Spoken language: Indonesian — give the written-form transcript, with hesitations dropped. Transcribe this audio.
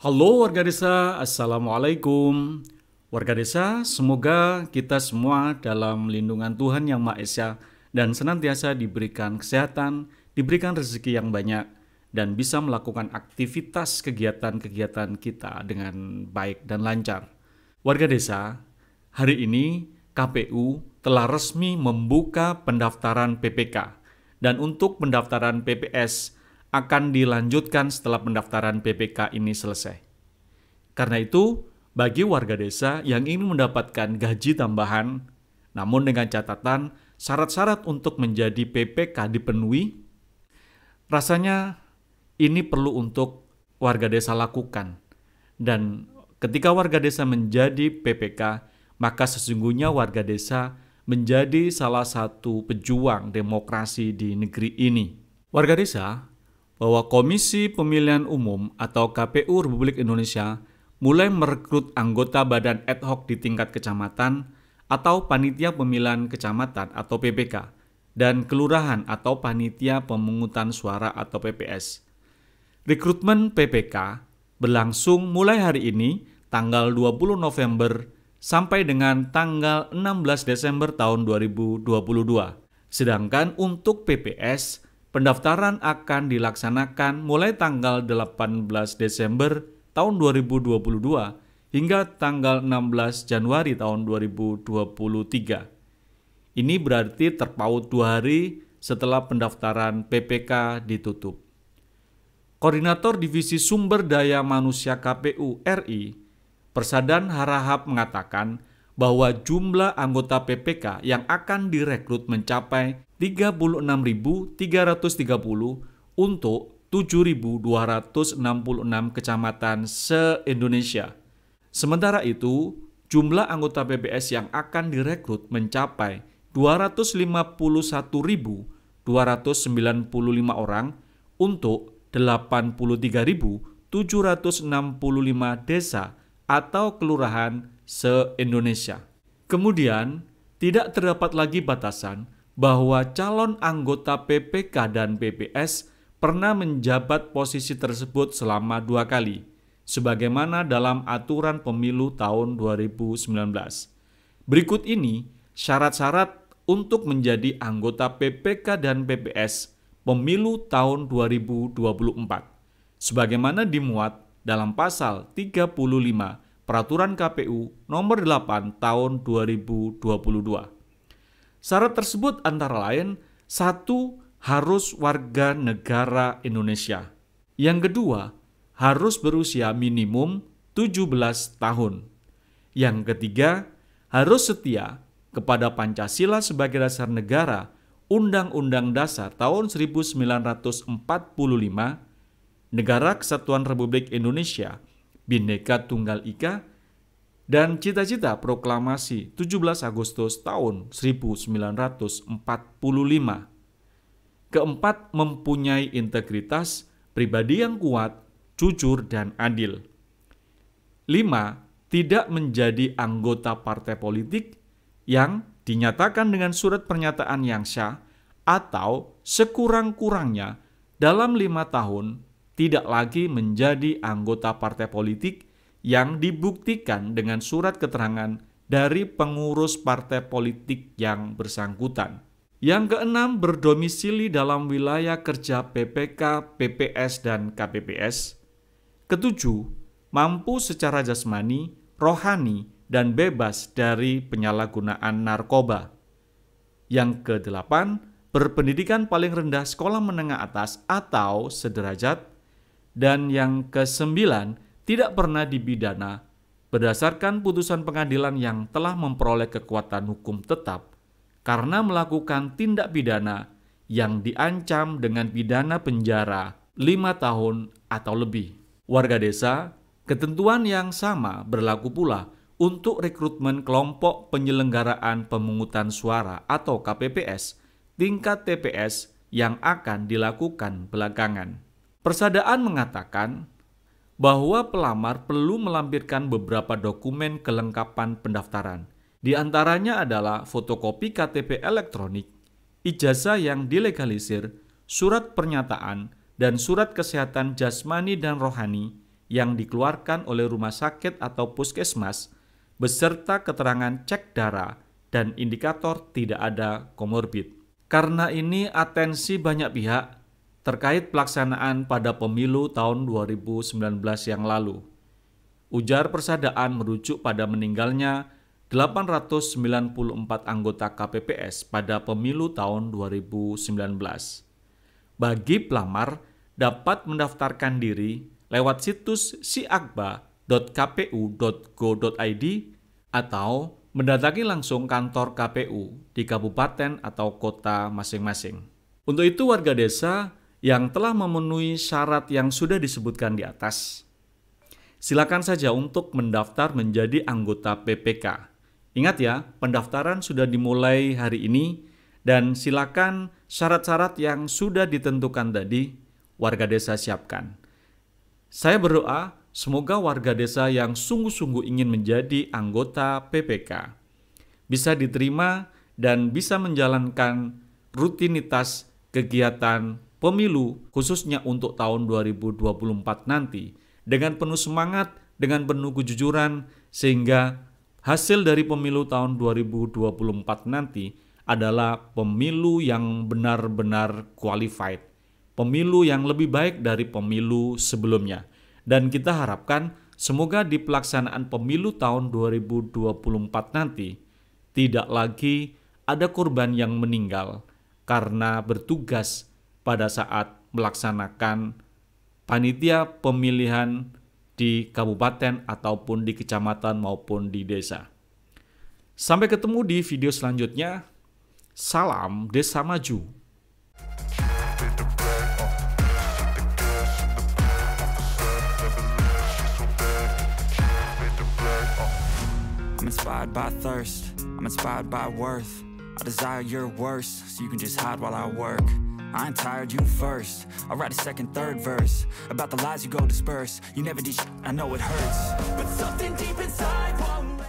Halo warga desa, Assalamualaikum. Warga desa, semoga kita semua dalam lindungan Tuhan Yang Maha Esa dan senantiasa diberikan kesehatan, diberikan rezeki yang banyak, dan bisa melakukan aktivitas kegiatan-kegiatan kita dengan baik dan lancar. Warga desa, hari ini KPU telah resmi membuka pendaftaran PPK, dan untuk pendaftaran PPS akan dilanjutkan setelah pendaftaran PPK ini selesai. Karena itu, bagi warga desa yang ingin mendapatkan gaji tambahan, namun dengan catatan syarat-syarat untuk menjadi PPK dipenuhi, rasanya ini perlu untuk warga desa lakukan. Dan ketika warga desa menjadi PPK, maka sesungguhnya warga desa menjadi salah satu pejuang demokrasi di negeri ini. Warga desa, bahwa Komisi Pemilihan Umum atau KPU Republik Indonesia mulai merekrut anggota badan ad hoc di tingkat kecamatan atau panitia pemilihan kecamatan atau PPK dan kelurahan atau panitia pemungutan suara atau PPS. Rekrutmen PPK berlangsung mulai hari ini tanggal 20 November sampai dengan tanggal 16 Desember tahun 2022. Sedangkan untuk PPS, pendaftaran akan dilaksanakan mulai tanggal 18 Desember tahun 2022 hingga tanggal 16 Januari tahun 2023. Ini berarti terpaut 2 hari setelah pendaftaran PPK ditutup. Koordinator Divisi Sumber Daya Manusia KPU RI, Persadan Harahap mengatakan bahwa jumlah anggota PPK yang akan direkrut mencapai 36.330 untuk 7.266 kecamatan se-Indonesia. Sementara itu, jumlah anggota PPS yang akan direkrut mencapai 251.295 orang untuk 83.765 desa atau kelurahan se-Indonesia. Kemudian, tidak terdapat lagi batasan bahwa calon anggota PPK dan PPS pernah menjabat posisi tersebut selama 2 kali, sebagaimana dalam aturan pemilu tahun 2019. Berikut ini syarat-syarat untuk menjadi anggota PPK dan PPS pemilu tahun 2024, sebagaimana dimuat dalam pasal 35 Peraturan KPU nomor 8 tahun 2022. Syarat tersebut antara lain, 1. Harus warga negara Indonesia. Yang kedua, harus berusia minimum 17 tahun. Yang ketiga, harus setia kepada Pancasila sebagai dasar negara, Undang-Undang Dasar tahun 1945, Negara Kesatuan Republik Indonesia, Bhinneka Tunggal Ika, dan cita-cita proklamasi 17 Agustus tahun 1945. Keempat, mempunyai integritas pribadi yang kuat, jujur, dan adil. 5. Tidak menjadi anggota partai politik yang dinyatakan dengan surat pernyataan yang sah atau sekurang-kurangnya dalam 5 tahun tidak lagi menjadi anggota partai politik yang dibuktikan dengan surat keterangan dari pengurus partai politik yang bersangkutan. Yang keenam, berdomisili dalam wilayah kerja PPK, PPS, dan KPPS. Ketujuh, mampu secara jasmani, rohani, dan bebas dari penyalahgunaan narkoba. Yang kedelapan, berpendidikan paling rendah sekolah menengah atas atau sederajat. Dan yang kesembilan, tidak pernah dipidana berdasarkan putusan pengadilan yang telah memperoleh kekuatan hukum tetap karena melakukan tindak pidana yang diancam dengan pidana penjara 5 tahun atau lebih. Warga desa, ketentuan yang sama berlaku pula untuk rekrutmen kelompok penyelenggaraan pemungutan suara atau KPPS tingkat TPS yang akan dilakukan belakangan. Persadaan mengatakan bahwa pelamar perlu melampirkan beberapa dokumen kelengkapan pendaftaran. Di antaranya adalah fotokopi KTP elektronik, ijazah yang dilegalisir, surat pernyataan, dan surat kesehatan jasmani dan rohani yang dikeluarkan oleh rumah sakit atau puskesmas beserta keterangan cek darah dan indikator tidak ada komorbid. Karena ini atensi banyak pihak terkait pelaksanaan pada pemilu tahun 2019 yang lalu. Ujar Persadaaan merujuk pada meninggalnya 894 anggota KPPS pada pemilu tahun 2019. Bagi pelamar dapat mendaftarkan diri lewat situs siakba.kpu.go.id atau mendatangi langsung kantor KPU di kabupaten atau kota masing-masing. Untuk itu warga desa yang telah memenuhi syarat yang sudah disebutkan di atas, silakan saja untuk mendaftar menjadi anggota PPK. Ingat ya, pendaftaran sudah dimulai hari ini dan silakan syarat-syarat yang sudah ditentukan tadi warga desa siapkan. Saya berdoa semoga warga desa yang sungguh-sungguh ingin menjadi anggota PPK bisa diterima dan bisa menjalankan rutinitas kegiatan pemilu khususnya untuk tahun 2024 nanti dengan penuh semangat, dengan penuh kejujuran, sehingga hasil dari pemilu tahun 2024 nanti adalah pemilu yang benar-benar qualified, pemilu yang lebih baik dari pemilu sebelumnya. Dan kita harapkan semoga di pelaksanaan pemilu tahun 2024 nanti tidak lagi ada korban yang meninggal karena bertugas pada saat melaksanakan panitia pemilihan di kabupaten ataupun di kecamatan maupun di desa. Sampai ketemu di video selanjutnya. Salam Desa Maju. I'm inspired by thirst, I'm inspired by worth. I desire your worst, so you can just hide while I work. I ain't tired, you first. I'll write a second, third verse about the lies you go disperse. You never did shit, I know it hurts, but something deep inside won't